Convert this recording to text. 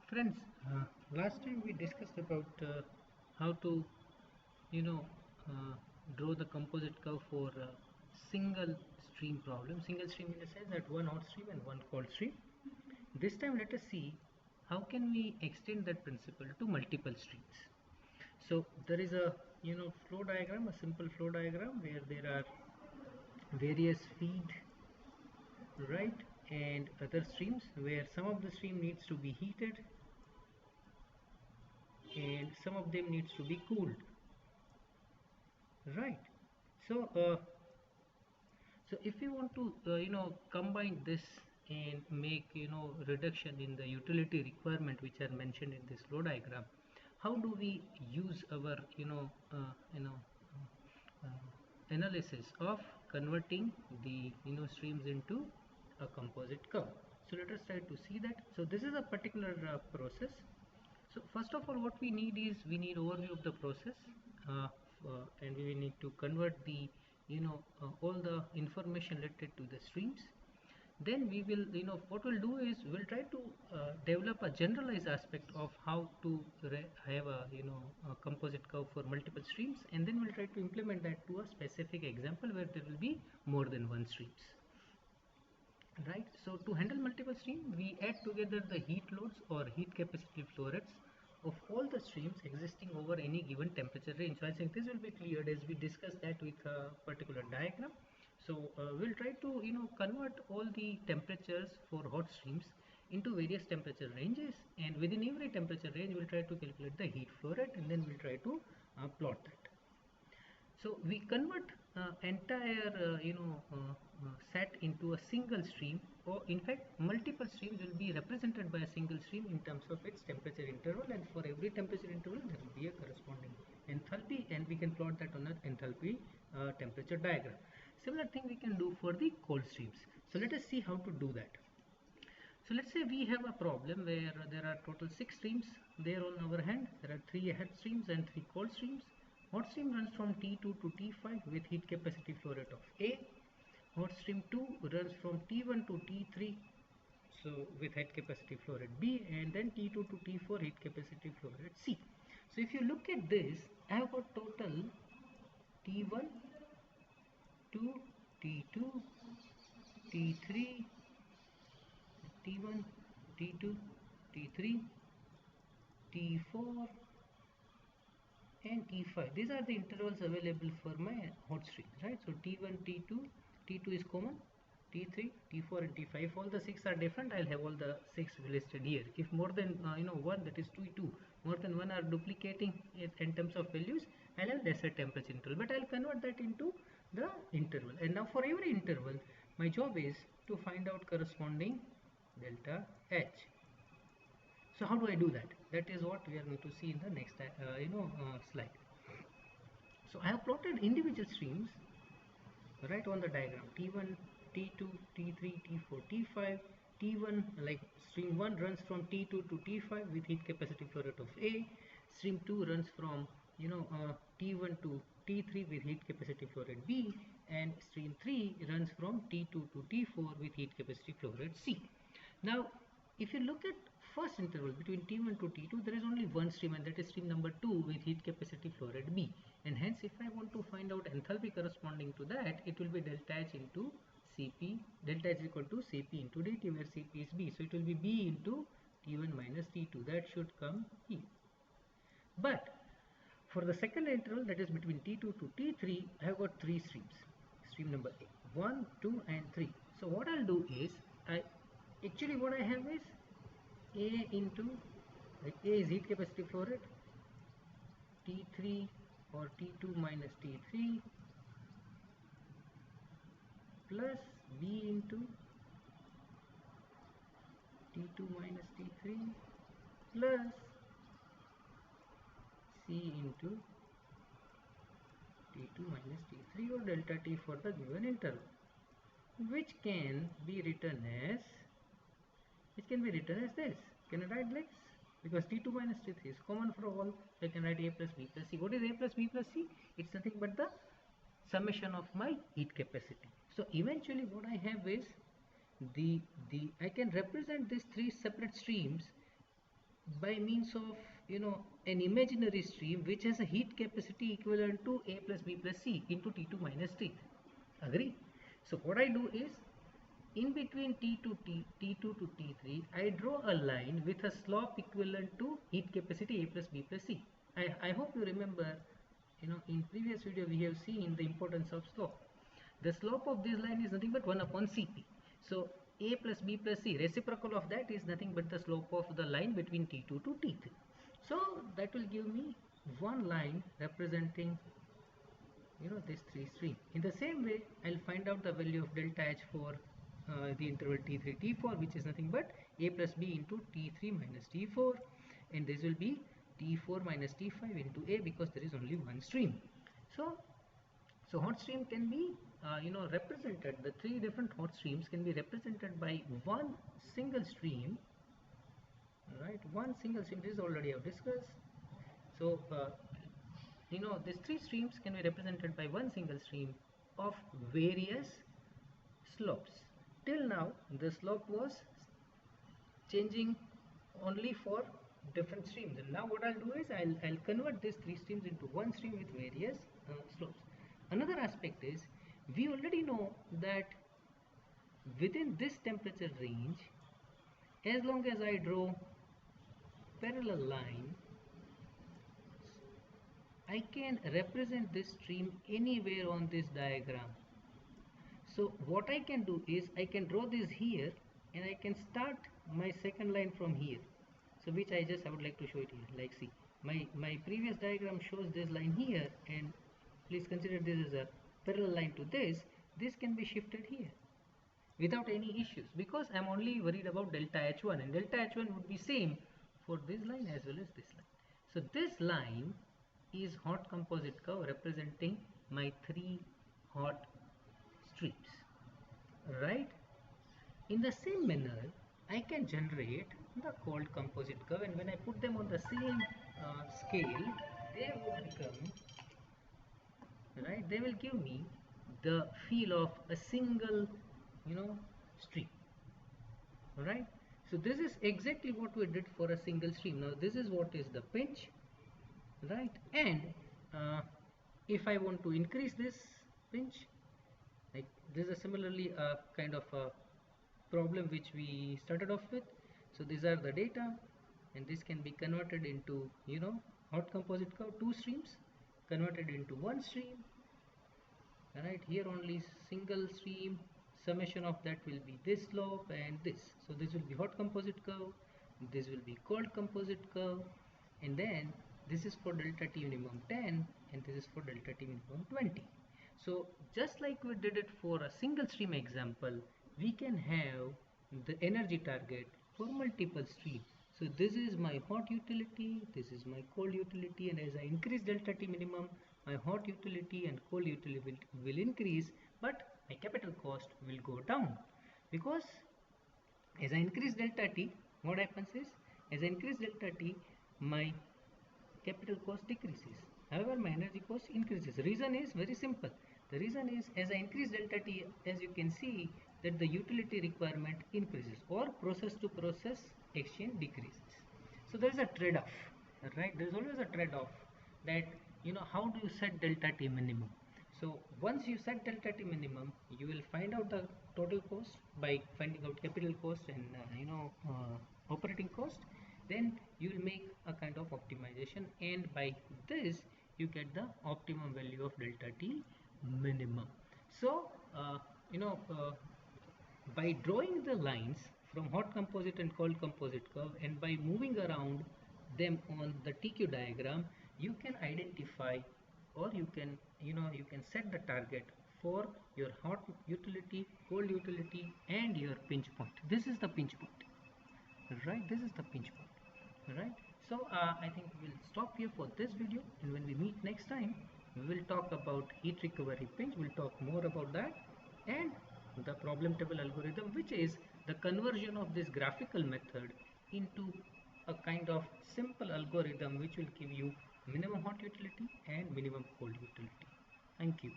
Friends, last time we discussed about how to, you know, uh, draw the composite curve for single stream problem. Single stream in the sense that one hot stream and one cold stream. This time, let us see how can we extend that principle to multiple streams. So there is a flow diagram, a simple flow diagram where there are various feed, right, and other streams where some of the stream needs to be heated and some of them needs to be cooled, right. So if you want to combine this and make reduction in the utility requirement which are mentioned in this flow diagram, how do we use our uh, analysis of converting the streams into a composite curve? So let us try to see that. So this is a particular process. So first of all, what we need is we need overview of the process, and we will need to convert the all the information related to the streams. Then we will what we'll do is we'll try to develop a generalized aspect of how to have a a composite curve for multiple streams, and then we'll try to implement that to a specific example where there will be more than one streams. Right, so to handle multiple stream, we add together the heat loads or heat capacity flow rates of all the streams existing over any given temperature range. So I think this will be cleared as we discuss that with a particular diagram. So we'll try to convert all the temperatures for hot streams into various temperature ranges, and within every temperature range we'll try to calculate the heat flow rate, and then we'll try to plot that. So we convert entire set into a single stream, or in fact multiple streams will be represented by a single stream in terms of its temperature interval, and for every temperature interval there will be a corresponding enthalpy, and we can plot that on an enthalpy temperature diagram. Similar thing we can do for the cold streams. So let us see how to do that. So let's say we have a problem where there are total 6 streams there on our hand. There are 3 hot streams and 3 cold streams. Hot stream runs from T2 to T5 with heat capacity flow rate of A. Hot stream 2 runs from T1 to T3, so with heat capacity flow rate B, and then T2 to T4 heat capacity flow rate C. So if you look at this, I have got total T1 to T2, T3, T1, T2, T3, T4 and T5. These are the intervals available for my hot stream, right? So T1, T2, T2 is common, T3, T4 and T5. If all the 6 are different, I'll have all the 6 listed here. If more than one, that is T2, more than one are duplicating it in terms of values, I'll have lesser temperature interval, but I'll convert that into the interval. And now for every interval, my job is to find out corresponding delta H. So how do I do that? That is what we are going to see in the next slide. So I have plotted individual streams right on the diagram: T1, T2, T3, T4, T5. T1, like stream 1 runs from T2 to T5 with heat capacity flow rate of A. Stream 2 runs from T1 to T3 with heat capacity flow rate B, and stream 3 runs from T2 to T4 with heat capacity flow rate C. Now if you look at first interval between T1 to T2, there is only one stream, and that is stream number 2 with heat capacity flow rate B. And hence, if I want to find out enthalpy corresponding to that, it will be delta H into Cp. Delta H is equal to Cp into dt, where Cp is B. So it will be B into T1 minus T2. That should come here. But for the second interval, that is between T2 to T3, I have got 3 streams. Stream number 1, 2 and 3. So what I'll do is, what I have is A into, like A is heat capacity flow rate, T3 or T2 minus T3 plus B into T2 minus T3 plus C into T2 minus T3, or delta T for the given interval, which can be written as this. Can I write like this? Because T2 minus T3 is common for all, so I can write A plus B plus C. What is A plus B plus C? It's nothing but the summation of my heat capacity. So eventually what I have is I can represent these 3 separate streams by means of an imaginary stream which has a heat capacity equivalent to A plus B plus C into T2 minus T3. Agree? So what I do is, in between T2 to T3, I draw a line with a slope equivalent to heat capacity A plus B plus C. I hope you remember, in previous video we have seen the importance of slope. The slope of this line is nothing but 1 upon Cp. So A plus B plus C, reciprocal of that is nothing but the slope of the line between T2 to T3. So that will give me one line representing this 3 stream. In the same way, I'll find out the value of delta H for the interval T3 T4, which is nothing but A plus B into T3 minus T4, and this will be T4 minus T5 into A, because there is only one stream. So hot stream can be represented, the three different hot streams can be represented by one single stream, right? One single stream. This is already I've discussed. So these three streams can be represented by one single stream of various slopes. Till now the slope was changing only for different streams, and now what I'll do is I'll convert these three streams into one stream with various slopes. Another aspect is, we already know that within this temperature range, as long as I draw parallel line, I can represent this stream anywhere on this diagram. So what I can do is, I can draw this here and I can start my second line from here. So which I would like to show it here. Like, see, my previous diagram shows this line here, and please consider this as a parallel line to this. This can be shifted here without any issues, because I'm only worried about delta H1, and delta H1 would be same for this line as well as this line. So this line is hot composite curve representing my three hot streams, right? In the same manner, I can generate the cold composite curve, and when I put them on the same scale, they would become, right, they will give me the feel of a single stream, right? So this is exactly what we did for a single stream. Now this is what is the pinch, right? And if I want to increase this pinch, like this is similarly a kind of a problem which we started off with. So these are the data, and this can be converted into hot composite curve, two streams converted into one stream, right? Here only single stream, summation of that will be this slope and this. So this will be hot composite curve, this will be cold composite curve, and then this is for delta T minimum 10 and this is for delta T minimum 20. So just like we did it for a single stream example, we can have the energy target for multiple streams. So this is my hot utility, this is my cold utility, and as I increase delta T minimum, my hot utility and cold utility will increase, but my capital cost will go down, because as I increase delta T, what happens is, as I increase delta T, my capital cost decreases. However, my energy cost increases. Reason is very simple. The reason is, as I increase delta T, as you can see, that the utility requirement increases, or process to process exchange decreases. So there is a trade-off, right? There is always a trade-off, that how do you set delta T minimum. So once you set delta T minimum, you will find out the total cost by finding out capital cost and operating cost. Then you will make a kind of optimization, and by this you get the optimum value of delta T minimum. So by drawing the lines from hot composite and cold composite curve, and by moving around them on the TQ diagram, you can identify, or you can set the target for your hot utility, cold utility, and your pinch point. This is the pinch point, right? This is the pinch point, right? So I think we'll stop here for this video, and when we meet next time, we will talk about heat recovery pinch. We'll talk more about that, and the problem table algorithm, which is the conversion of this graphical method into a kind of simple algorithm which will give you minimum hot utility and minimum cold utility. Thank you.